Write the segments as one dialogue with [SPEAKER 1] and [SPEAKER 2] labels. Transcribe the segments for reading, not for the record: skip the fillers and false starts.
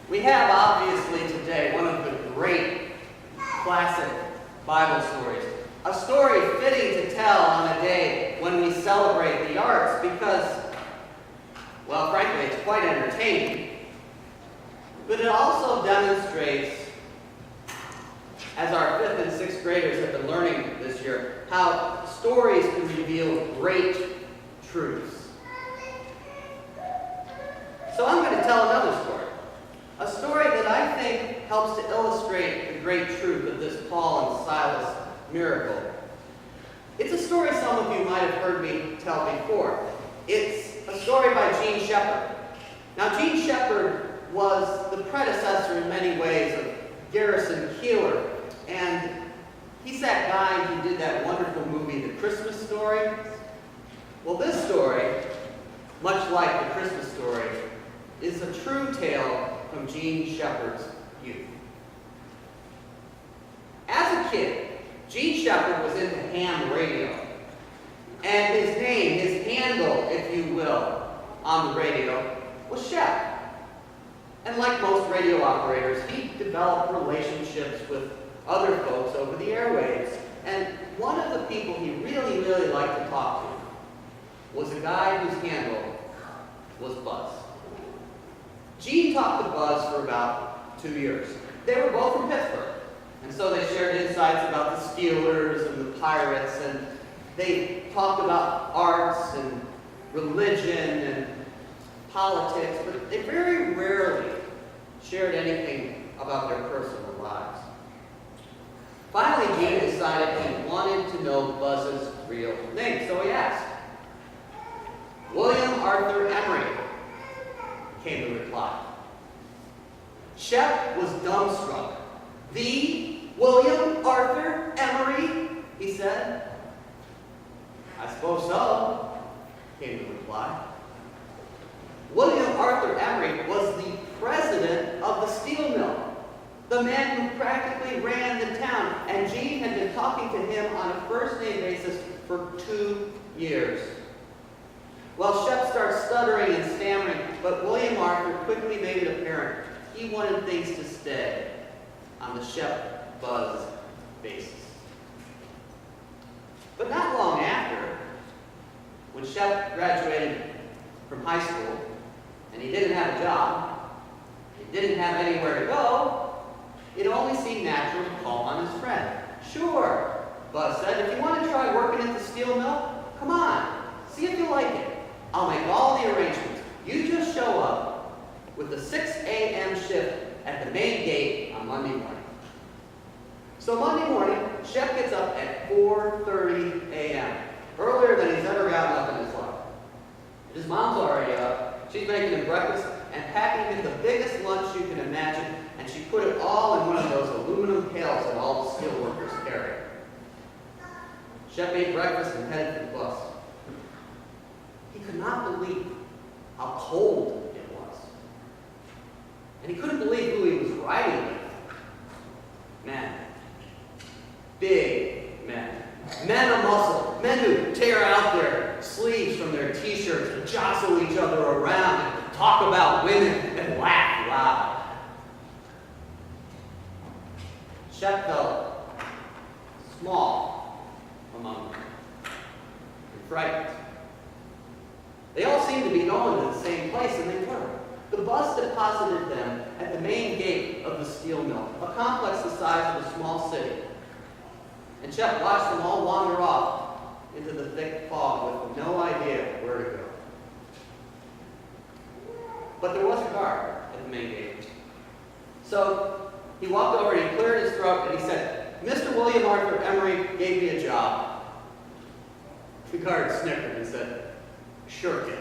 [SPEAKER 1] We have, obviously, today one of the great classic Bible stories. A story fitting to tell on a day when we celebrate the arts because, well, frankly, it's quite entertaining. But it also demonstrates, as our 5th and 6th graders have been learning this year, how stories can reveal great truths. So I'm going to tell another story. A story that I think helps to illustrate the great truth of this Paul and Silas miracle. It's a story some of you might have heard me tell before. It's a story by Jean Shepherd. Now, Jean Shepherd was the predecessor in many ways of Garrison Keillor, and he's that guy who did that wonderful movie, The Christmas Story. Well, this story, much like The Christmas Story, is a true tale from Jean Shepherd's youth. As a kid, Jean Shepherd was into ham radio. And his name, his handle, if you will, on the radio was Shep. And like most radio operators, he developed relationships with other folks over the airwaves. And one of the people he really, really liked to talk to was a guy whose handle was Buzz. Jean talked to Buzz for about 2 years. They were both from Pittsburgh, and so they shared insights about the Steelers and the Pirates, and they talked about arts and religion and politics, but they very rarely shared anything about their personal lives. Finally, Jean decided he wanted to know Buzz's real name, so he asked. William Arthur Emery, came the reply. Shep was dumbstruck. The William Arthur Emery, he said. I suppose so, came the reply. William Arthur Emery was the president of the steel mill, the man who practically ran the town, and Jean had been talking to him on a first-name basis for 2 years. Well, Shep starts stuttering and stammering, but William Arthur quickly made it apparent he wanted things to stay on the Shep-Buzz basis. But not long after, when Shep graduated from high school, and he didn't have a job, he didn't have anywhere to go, it only seemed natural to call on his friend. Sure, Buzz said, if you want to try working at the steel mill, come on, see if you like it. I'll make all the arrangements. You just show up with the 6 a.m. shift at the main gate on Monday morning. So Monday morning, Shep gets up at 4:30 a.m., earlier than he's ever gotten up in his life. His mom's already up. She's making him breakfast and packing him the biggest lunch you can imagine, and she put it all in one of those aluminum pails that all the steel workers carry. Shep ate breakfast and headed for the bus. He could not believe how cold it was. And he couldn't believe who he was riding with. Men. Big men. Men of muscle. Men who tear out their sleeves from their t-shirts and jostle each other around and talk about women and laugh loud. Shep felt small among them and frightened. They all seemed to be going to the same place, and they were. The bus deposited them at the main gate of the steel mill, a complex the size of a small city. And Shep watched them all wander off into the thick fog with no idea where to go. But there was a guard at the main gate. So he walked over and he cleared his throat and he said, Mr. William Arthur Emery gave me a job. The guard snickered and said, Sure, kid.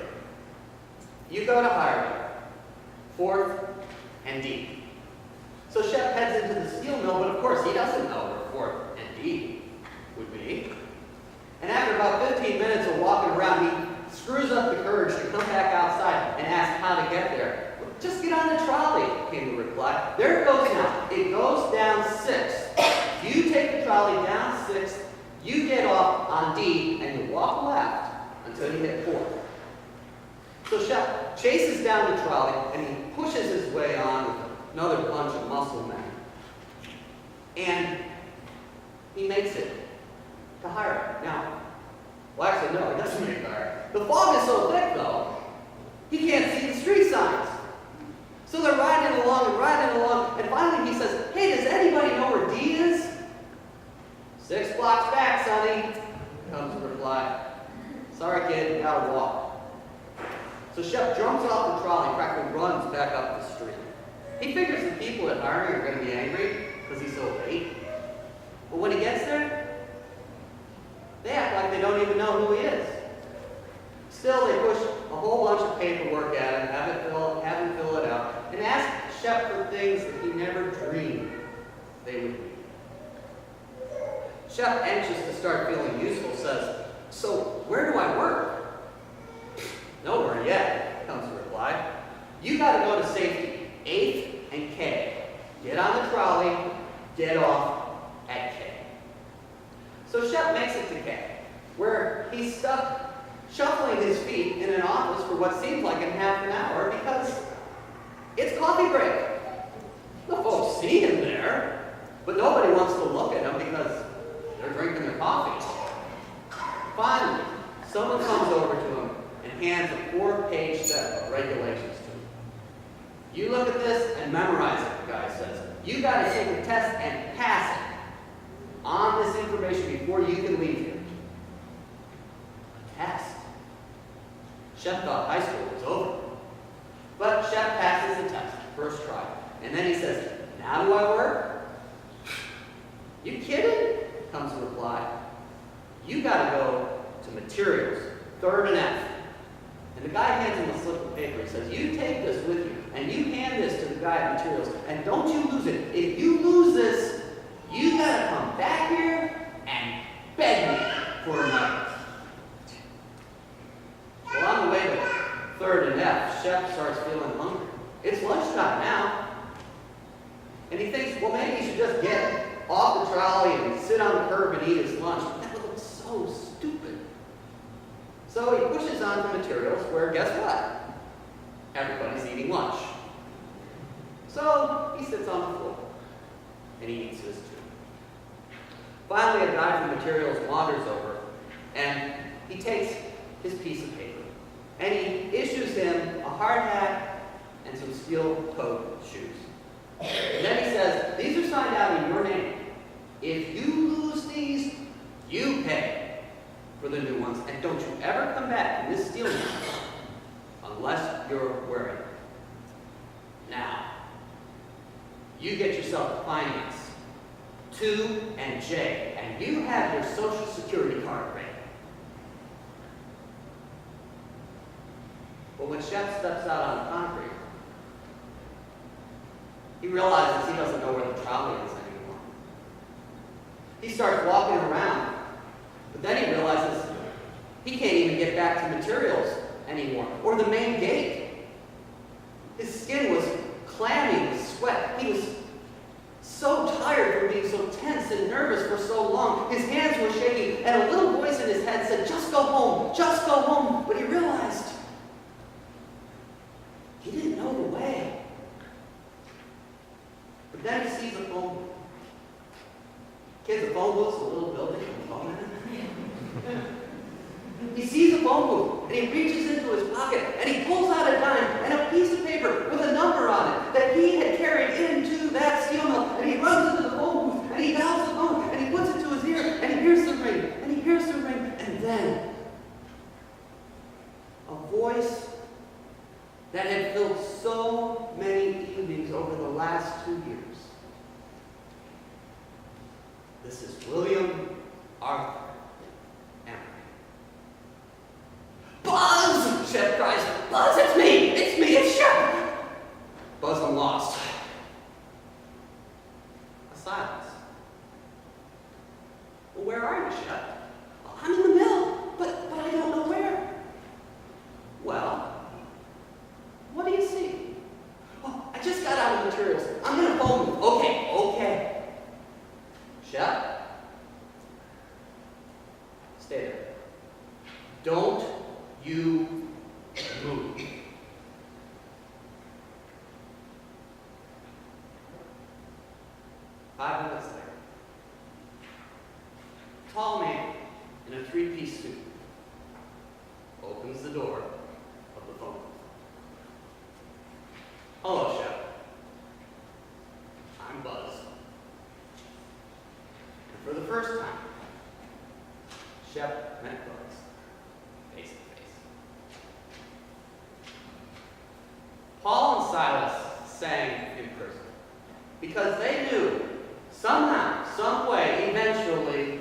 [SPEAKER 1] You go to Highway, 4th and D. So Shep heads into the steel mill, but of course he doesn't know where 4th and D would be. And after about 15 minutes of walking around, he screws up the courage to come back outside and ask how to get there. Well, just get on the trolley, came the reply. There it goes now. It goes down 6th. You take the trolley down 6th, you get off on D, and you walk left until you hit 4th. So Shep chases down the trolley, and he pushes his way on with a another bunch of muscle men. And he makes it to hire. Now, well, actually, no, he doesn't make it to hire. The fog is so thick, though, he can't see the street signs. So they're riding along, and finally he says, "Hey, does anybody know where D is?" "6 blocks back, sonny," comes the reply. "Sorry, kid, gotta walk." So Shep jumps off the trolley and practically runs back up the street. He figures the people at hiring are going to be angry because he's so late. But when he gets there, they act like they don't even know who he is. Still, they push a whole bunch of paperwork at him, have him fill it out, and ask Shep for things that he never dreamed they would be. Shep, anxious to start feeling useful, says, "So, where do I work?" "Nowhere yet," comes the reply. "You got to go to safety, 8th and K. Get on the trolley, get off at K." So Shep makes it to K, where he's stuck shuffling his feet in an office for what seems like in half an hour because it's coffee break. The folks see him there, but nobody wants to look at him because they're drinking their coffee. Finally, someone comes over to him and hands a 4-page set of regulations to him. "You look at this and memorize it," the guy says. "You got to take a test and pass it on this information before you can leave here." A test? Shep thought high school was over. But Shep passes the test, first try. And then he says, "Now do I work?" "You kidding?" comes the reply. "You got to go to materials, 3rd and F." And the guy hands him a slip of paper. He says, "You take this with you, and you hand this to the guy at materials, and don't you lose it. If you lose this, you got to come back here and beg me for another." Well, on the way to 3rd and F, Shep starts feeling hungry. It's lunchtime now. And he thinks, well, maybe he should just get off the trolley and sit on the curb and eat his lunch. But that looks so stupid. So he pushes on to materials where, guess what? Everybody's eating lunch. So he sits on the floor and he eats his too. Finally, a guy from materials wanders over and he takes his piece of paper and he issues him a hard hat and some steel-toed shoes. And then he says, "These are signed out in your name. If you lose these, you pay for the new ones. And don't you ever come back in this steel mill unless you're wearing it. Now, you get yourself a finance, 2 and J, and you have your Social Security card ready." But when Shep steps out on the concrete, he realizes he doesn't know where the trolley is anymore. He starts walking around, but then he realizes he can't even get back to materials anymore, or the main gate. His skin was clammy with sweat. He was so tired from being so tense and nervous for so long. His hands were shaking, and a little voice in his head said, "Just go home, just go home." But he realized he didn't know the way. But then he sees a phone booth. Kids, a phone booth's a little building with a phone in it. He sees a phone booth, and he reaches into his pocket, and he pulls out a dime and a piece of paper with a number on it that he had carried into that steel mill, and he runs into the phone booth, and he dials the phone, and he puts it to his ear, and he hears the ring, and he hears the ring, and then a voice that had filled so many evenings over the last 2 years. "This is William Arthur Emery." "Buzz!" Shep cries. "Buzz, it's me! It's Shep!" "Buzz, I'm lost." A silence. "Well, where are you, Shep?" "I'm in the mill, but I don't know where." "Well, what do you see?" "Oh, I just got out of materials. I'm in a phone booth." Okay. "Shep, 5 minutes later, a tall man in a 3-piece suit opens the door of the phone booth. Hello, Shep. I'm Buzz. And for the first time, Shep met Buzz face to face. Paul and Silas sang in prison because they knew somehow, some way, eventually,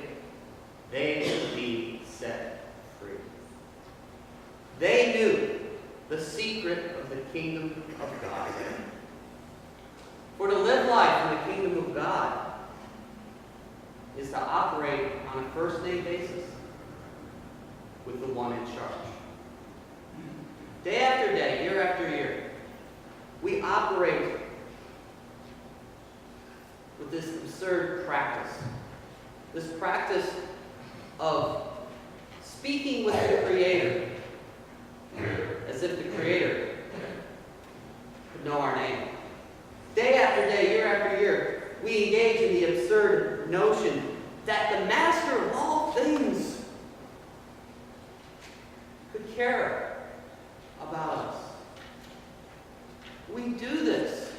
[SPEAKER 1] they would be set free. They knew the secret of the kingdom of God. For to live life in the kingdom of God is to operate on a first-name basis with the one in charge. Day after day, year after year, we operate with this absurd practice. This practice of speaking with the Creator as if the Creator could know our name. Day after day, year after year, we engage in the absurd notion that the Master of all things could care about us. We do this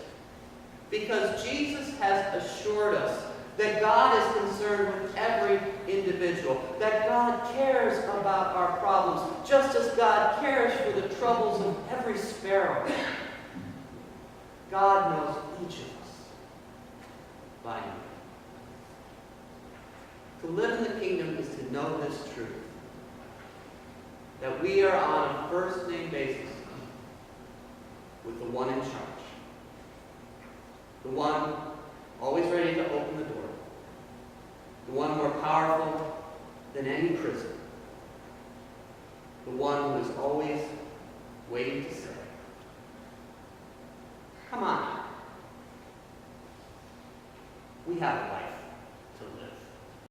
[SPEAKER 1] because Jesus has assured us that God is concerned with every individual, that God cares about our problems, just as God cares for the troubles of every sparrow. God knows each of us by name. To live in the kingdom is to know this truth, that we are on a first-name basis with the one in charge, the one always ready to open the door, the one more powerful than any prison, the one who is always waiting to say, "Come on, we have a life."